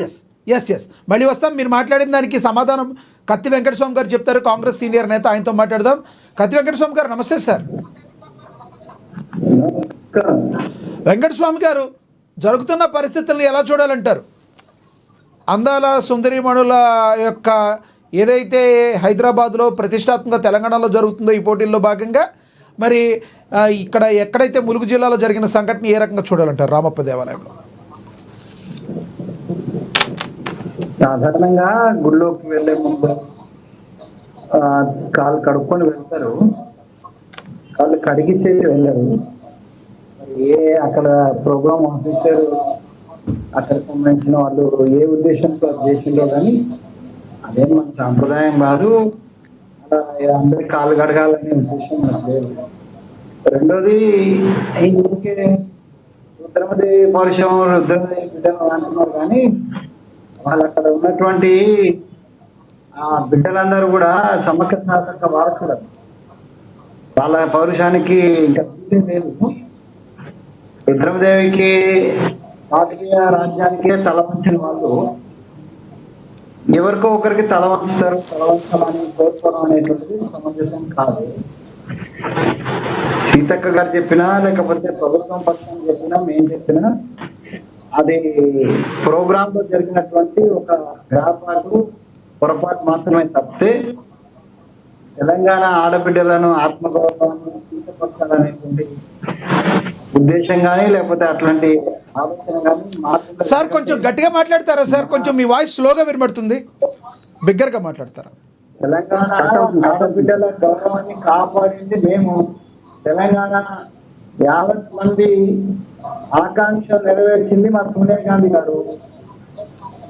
Yes yes yes మళ్ళీ వస్తాం. మీరు మాట్లాడిన దానికి సమాధానం కత్తి వెంకటస్వామి గారు చెప్తారు, కాంగ్రెస్ సీనియర్ నేత, ఆయనతో మాట్లాడదాం. కత్తి వెంకటస్వామి గారు నమస్తే సార్. వెంకటస్వామి గారు, జరుగుతున్న పరిస్థితులను ఎలా చూడాలంటారు? అందాల సుందరీమణుల యొక్క ఏదైతే హైదరాబాద్లో ప్రతిష్టాత్మక తెలంగాణలో జరుగుతుందో ఈ పోటీల్లో భాగంగా మరి ఇక్కడ ఎక్కడైతే ములుగు జిల్లాలో జరిగిన సంఘటన ఏ రకంగా చూడాలంటారు రామప్ప దేవాలయంలో? సాధారణంగా గుళ్ళోకి వెళ్ళే ముందు కాళ్ళు కడుక్కొని వెళ్తారు, కాళ్ళు కడిగిచ్చేసి వెళ్ళారు. ఏ అక్కడ ప్రోగ్రామ్ ఆఫీసర్ అక్కడ సంబంధించిన వాళ్ళు ఏ ఉద్దేశంతో చేసిందో కానీ అదే మన సాంప్రదాయం కాదు. అందరికి కాళ్ళు కడగాలనే ఉద్దేశం నాకు లేదు. రెండోది ఊరికే రుద్రమదేవి పౌరుషం రుద్రమదేవి బిడ్డలు అంటున్నారు కానీ వాళ్ళు అక్కడ ఉన్నటువంటి ఆ బిడ్డలందరూ కూడా సమగ్ర శాసక వారసులు. వాళ్ళ పౌరుషానికి ఇంకా లేదు. రుద్రమదేవికి రాజకీయ రాజ్యానికే తల వంచిన వాళ్ళు ఎవరికో ఒకరికి తల వంచుతారు. తల వంచాలని కోరుకోవడం అనేటువంటిది సమంజసం కాదు. సీతక్క గారు చెప్పినా లేకపోతే ప్రభుత్వం పక్షం చెప్పినా మేము చెప్పినా అది ప్రోగ్రామ్ లో జరిగినటువంటి ఒక పొరపాటు మాత్రమే తప్పితే తెలంగాణ ఆడబిడ్డలను ఆత్మగౌరవాన్ని తీర్చపరచాలనేటువంటి ఉద్దేశం కానీ లేకపోతే అట్లాంటి ఆలోచన కానీ. సార్ కొంచెం గట్టిగా మాట్లాడతారా సార్? కొంచెం మీ వాయిస్ స్లోగా వినబడుతుంది, బిగ్గరగా మాట్లాడతారా? తెలంగాణ ఆడబిడ్డల గౌరవాన్ని కాపాడింది మేము. తెలంగాణ 50 మంది ఆకాంక్ష నెరవేర్చింది మా సోనియా గాంధీ గారు.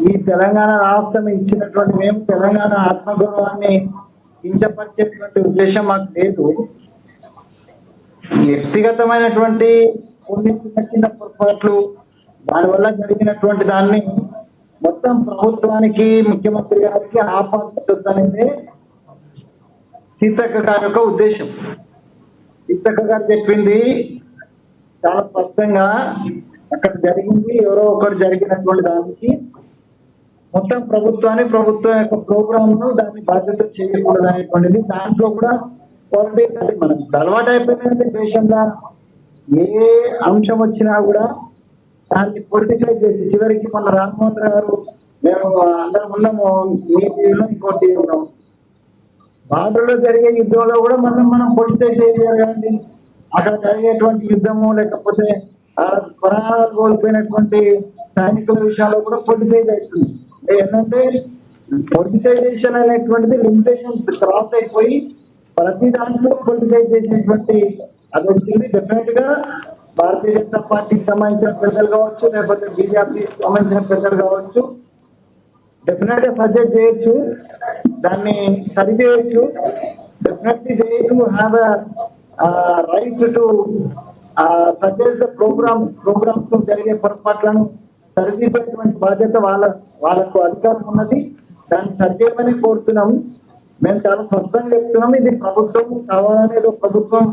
ఈ తెలంగాణ రాష్ట్రం ఇచ్చినటువంటి మేము తెలంగాణ ఆత్మగౌరవాన్ని కించపరిచేటువంటి ఉద్దేశం మాకు లేదు. వ్యక్తిగతమైనటువంటి కొన్ని చిన్న పొరపాట్లు దానివల్ల జరిగినటువంటి దాన్ని మొత్తం ప్రభుత్వానికి ముఖ్యమంత్రి గారికి ఆపాదించొద్దనేదే సీతక్క గారి యొక్క ఉద్దేశం. సీతక్క గారు చెప్పింది చాలా స్పష్టంగా అక్కడ జరిగింది ఎవరో ఒకరు జరిగినటువంటి దానికి మొత్తం ప్రభుత్వం యొక్క ప్రోగ్రామ్ ను దాన్ని బాధ్యత చేయకూడదు అనేటువంటిది. దాంట్లో కూడా పాలిటిక్స్ అది మనకు అలవాటు అయిపోయిందంటే దేశంలో ఏ అంశం వచ్చినా కూడా దాన్ని పొలిటికైజ్ చేసి చివరికి మన రామ్మోహన్ గారు మేము అందరం ఉన్నాము, ఈ టీంలో ఇంకోటి ఉన్నాం. బార్డర్లో జరిగే యుద్ధంలో కూడా మనం పొలిటికైజ్ చేయాలి కదండి. అక్కడ జరిగేటువంటి యుద్ధము లేకపోతే ప్రాణాలు కోల్పోయినటువంటి సైనికుల విషయాల్లో కూడా పొలిటికైజ్ అవుతుంది. ఏంటంటే పొలిటికైజేషన్ అనేటువంటిది లిమిటేషన్ క్రాస్ అయిపోయి ప్రతి దాంట్లో పొలిటికైజ్ చేసినటువంటి అది వచ్చింది. డెఫినెట్ గా భారతీయ జనతా పార్టీకి సంబంధించిన ప్రజలు కావచ్చు లేకపోతే బీజేపీకి సంబంధించిన ప్రజలు కావచ్చు డెఫినెట్ గా సజెస్ట్ చేయొచ్చు, దాన్ని సరి చేయొచ్చు. Definitely they to have right to suggest the programs తో జరిగే పొరపాట్లను సరిదిద్దేటువంటి బాధ్యత వాళ్ళకు అధికారం ఉన్నది. దాన్ని సరిచేయమని కోరుతున్నాం. మేము చాలా స్పష్టంగా చెప్తున్నాం, ఇది ప్రభుత్వం కావాలనేది ప్రభుత్వం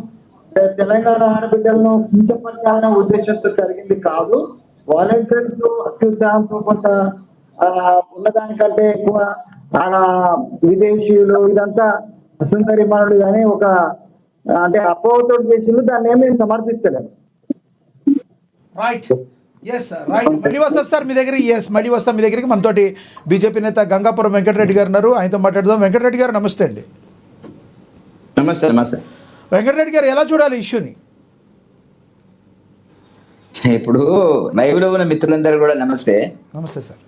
తెలంగాణ ఆడబిడ్డలను కించపరచాలనే ఉద్దేశంతో జరిగింది కాదు. వాలంటీర్స్ అత్యుత్సాహంతో కొంత ఉన్నదానికంటే ఎక్కువ విదేశీయులు ఇదంతా సుందరిమణులు కానీ ఒక అంటే అపోహతో చేసింది, దాన్ని ఏమి సమర్థిస్తలేదు. Right, yes right. మళ్ళీ వస్తా సార్ మీ దగ్గర. మళ్ళీ వస్తాం మీ దగ్గరికి. మనతోటి బీజేపీ నేత గంగాపురం వెంకటరెడ్డి గారు ఉన్నారు, ఆయనతో మాట్లాడదాం. వెంకటరెడ్డి గారు నమస్తే అండి. నమస్తే. నమస్తే వెంకటరెడ్డి గారు, ఎలా చూడాలి ఇష్యూని? ఇప్పుడు లైవ్ లో ఉన్న మిత్రులందరూ కూడా నమస్తే. నమస్తే సార్.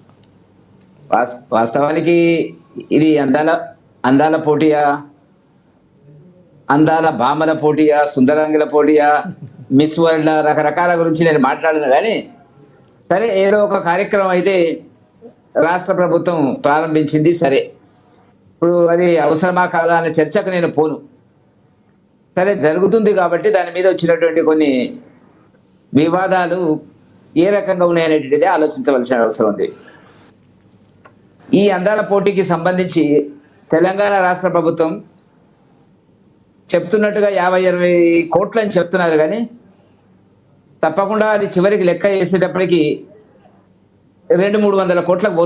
వాస్తవానికి ఇది అందాల పోటీయా, అందాల భామల పోటీయా, సుందరాంగుల పోటీయా, మిస్ వరల్డ్ రకరకాల గురించి నేను మాట్లాడిన కానీ సరే, ఏదో ఒక కార్యక్రమం అయితే రాష్ట్ర ప్రభుత్వం ప్రారంభించింది. సరే, ఇప్పుడు అది అవసరమా కాదా అనే చర్చకు నేను పోను. సరే, జరుగుతుంది కాబట్టి దాని మీద వచ్చినటువంటి కొన్ని వివాదాలు ఏ రకంగా ఉన్నాయనేటువంటిది ఆలోచించవలసిన అవసరం ఉంది. ఈ అందాల పోటీకి సంబంధించి తెలంగాణ రాష్ట్ర ప్రభుత్వం చెప్తున్నట్టుగా 50-60 కోట్లు అని చెప్తున్నారు కానీ తప్పకుండా అది చివరికి లెక్క చేసేటప్పటికి 200-300 కోట్లకు